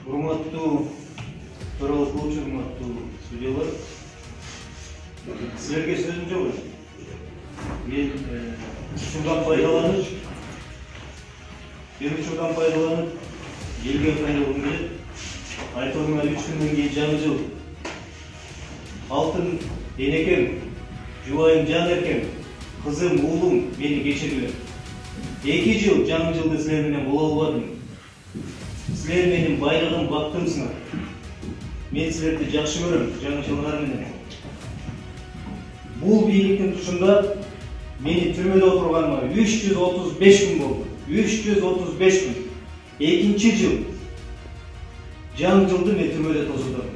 Урматтуу төралык болчу, урматтуу судьялар. Силерге сөзүм жок. Мен ушундан пайдаланып, элге кайрылгым келет. Айтымга 3 күндөн кийин жаңы жыл. Алтын энекем, жубайым жан эркем, кызым, уулум мени кечиргиле. 2 жыл жаңы жылды силер менен боло албадым. Силер менин байлыгым, бактымсыңар. Мен силерди жакшы көрөм, жаңы жылыңар менен. Бул бийликтин тушунда мени түрмөдө отурганыма 335 күн болду. 335 күн. 2 жыл жаңы жылды мен түрмөдө тосудум.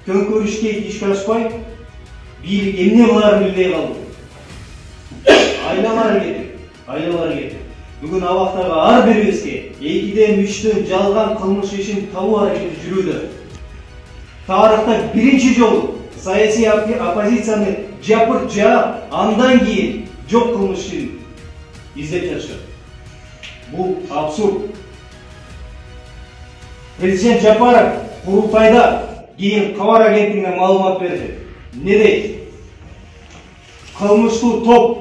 Төңкөрүшкө ишке ашпай, бийлик эмне кылаарын билбей калды. Айлалар кетти. Бүгүн абактагы ар бирибизге 2ден 3төн жалган кылмыш ишин табуу аракети жүрүүдө. Тарыхта биринчи жолу саясий оппозицияны жапырт жаап, андан кийин жок кылмыш ишин издеп жатышат. Бул абсурд. Президент Жапаров курултайда кийин кабар агенттигине маалымат берди. Не дейт? Кылмыштуу топ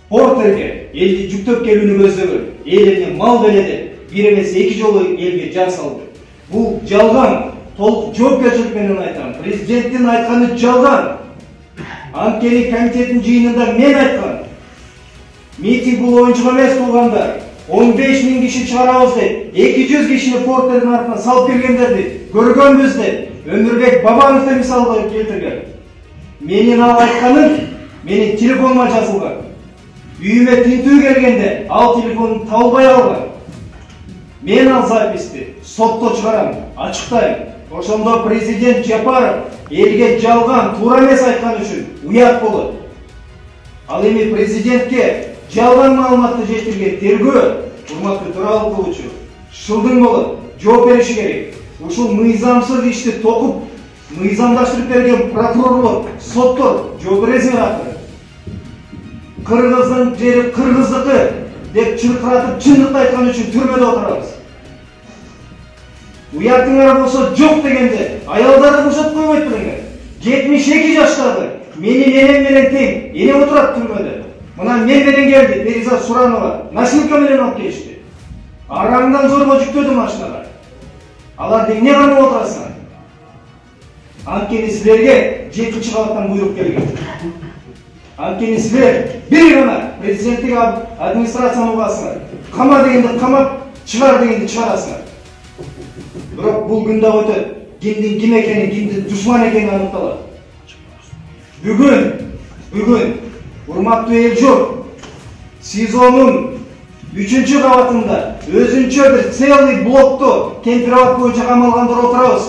портерге элди жүктөп келүүнү көздөгөн, элине мал беледи, бир эмес 2 жолу элге жан салды. Бул жалган, толук жоопкерчилик менен айтам. Президенттин айтканы жалган. Анткени комитеттин жыйынында мен айткан. Митинг бул оюнчук эмес туугандар. 15 000 киши чыгарабыз деп, 200 кишини портердин артына салып келгендерди көргөнбүз деп Өмүрбек Бабановду мисалга келтирген. Менин ал айтканым менин телефонума жазылган. Үйүмө тинтүү келгенде ал телефонун табылбай калган. Мен ал записти сотто чыгарам, ачыктайм. Ошондо президент Жапаров элге жалган, туура эмес айткан үчүн уят болот. Ал эми президентке жалган маалыматты жеткирген тергөө, урматтуу төралык кылуучу, шылдың болот, жооп бериши керек. Ушул мыйзамсыз ишти токуп, мыйзамдаштырып берген прокурорлор, соттор жооп бересиңер акыры. Кыргыздын жери кыргыздыкы деп чыркыратып чындыкты айткан үчүн түрмөдө отурабыз. Уятыңар болсо жок дегенде аялдарды бошотуп койбойт белеңер. 72 жаштагы менин энем менен тең эне отурат түрмөдө. Мына мен менен келди, Периза Суранова, носилка менен алып келишти. Араңдан зорго жүктөдү машинага. Аларды эмне кылып отурасыңар? Анткени силерге 7-чи кабаттан буйрук келген. Анткени силер бир гана президенттик администрацияны угасыңар. Кама дегенди камап, чыгар дегенди чыгарасыңар. Бирок бул күн да өтөт. Кимдин ким экени, кимдин душман экени аныкталат. Бүгүн урматтуу эл журт, СИЗОнун 3-чү кабатында өзүнчө бир целый блокто температура боюнча камалгандар отурабыз.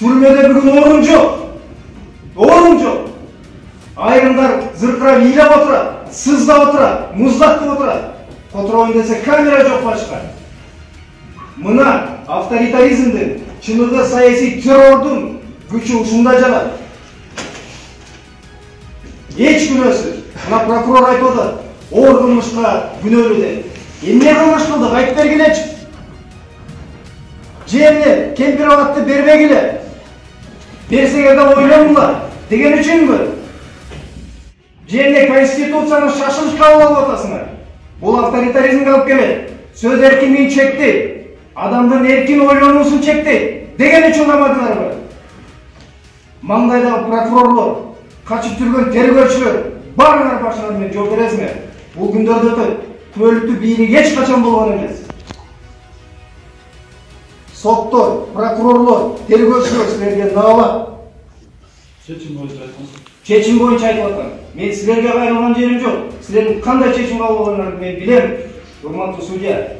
Түрмөдө бүгүн орун жок. Айрымдар зыркырап ыйлап отурат, сыздап отурат, муздатып отурат. Которойн десе камера жок башка. Мына авторитаризмдин, чыныгы саясий террордун күчү ушунда жатат. Эч күнөөсүз. Мына прокурор айтып атат, оор кылмышка күнөөлүү деп. Эмне кылмыш кылдык, айтып бергилечи. Жерне температураны бербегиле. Берсеңер да ойлоңуңар деген үчүнбү? Жерне конституцияны шашылыш кабыл алып атасыңар. Бул авторитаризмге алып келет. Сөз эркиндигин чектейт. Адамдын эркин ойлонуусун чектейт. Деген үчүн камадыңарбы? Маңдайдагы прокурорлор, качып жүргөн тергөөчүлөр, баарыңар башыңар менен жооп бересиңер. Бул күндөрдө өтөт. Түбөлүктүү бийлик эч качан болгон эмес. Соттор, прокурорлор, тергөөчүлөр силерге наалат. Чечим боюнча айтып атам. Мен силерге кайрылган жерим жок. Силердин кандай чечим кабыл алганыңарды мен билем. Урматтуу судья,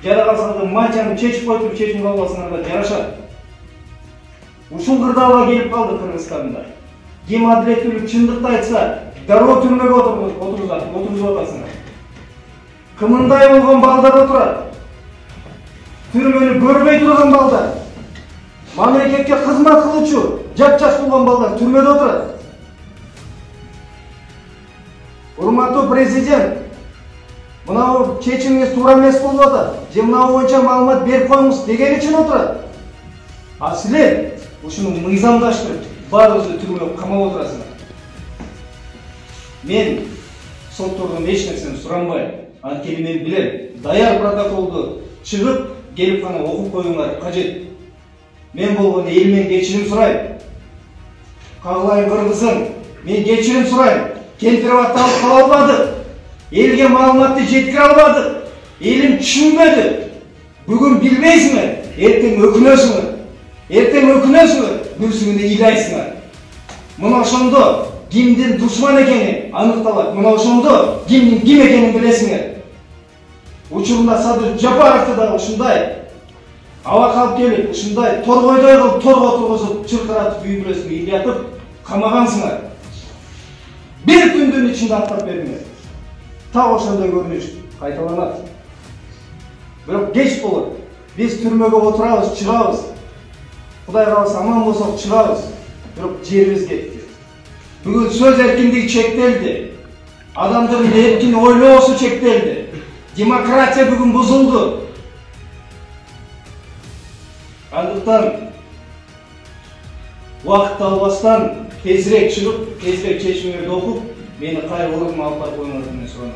жарагалсаңдар манчаны чечип коюп чечим кабыл алсаңар жарашат. Ушул кырдаалга келип калды Кыргызстанда. Ким адилеттүүлүк чындыкты айтса, дароо түрмөгө отургузуп атасыңар. Кымындай болгон балдар отурат. Түрмөнү көрбөй турган балдар. Мамлекетке кызмат кылуучу, жап-жаш болгон балдар түрмөдө отурат. Урматтуу президент, Мынау чечимиңиз туура эмес болуп атат. Же мынау боюнча маалымат берип коюңуз деген үчүн отурат. А силер ушуну мыйзамдаштырып, баарыбызды түрмөгө камап отурасыңар. Мен соттордон эч нерсени суранбайм. Анткени мен билем, даяр протоколду чыгып, келип гана окуп коюңар кажет. Мен болгондо элмен кечирим сурайм. Кагылайын кыргызым, мен кечирим сурайм. Кемпирова талып кала албадык. Элге маалыматты жеткире албадык. Элим түшүнбөдү. Бүгүн билбейсиңер, эртең өкүнөсүңөр. Эртең өкүнөсүңөр, бүрсүңүндө ыйлайсыңар. Мына ошондо кимдин душман экени аныкталат. Мына ошондо кимдин ким экенин билесиңер. Учурунда Садыр Жапаровду да ушундай аба калып келип, ушундай торгойдой кылып торго тургузуп, чыркыратып үй бүлөсүн ыйлатып камагансыңар. Бир күндүн ичинде аттап бердиңер. Так ошондой көрүнүш кайталанат. Бирок кеч болот. Биз түрмөгө отурабыз, чыгабыз. Кудай кааласа аман болсок чыгабыз. Бирок жерибиз кетти. Бүгүн сөз эркиндиги чектелди. Адамдын эркин ойлоосу чектелди. Демократия бүгүн бузулду. Андыктан убакыт албастан тезирээк чыгып, тезирээк чечимдерди окуп, мени кайра ордума алып барып коюңар деп суранам.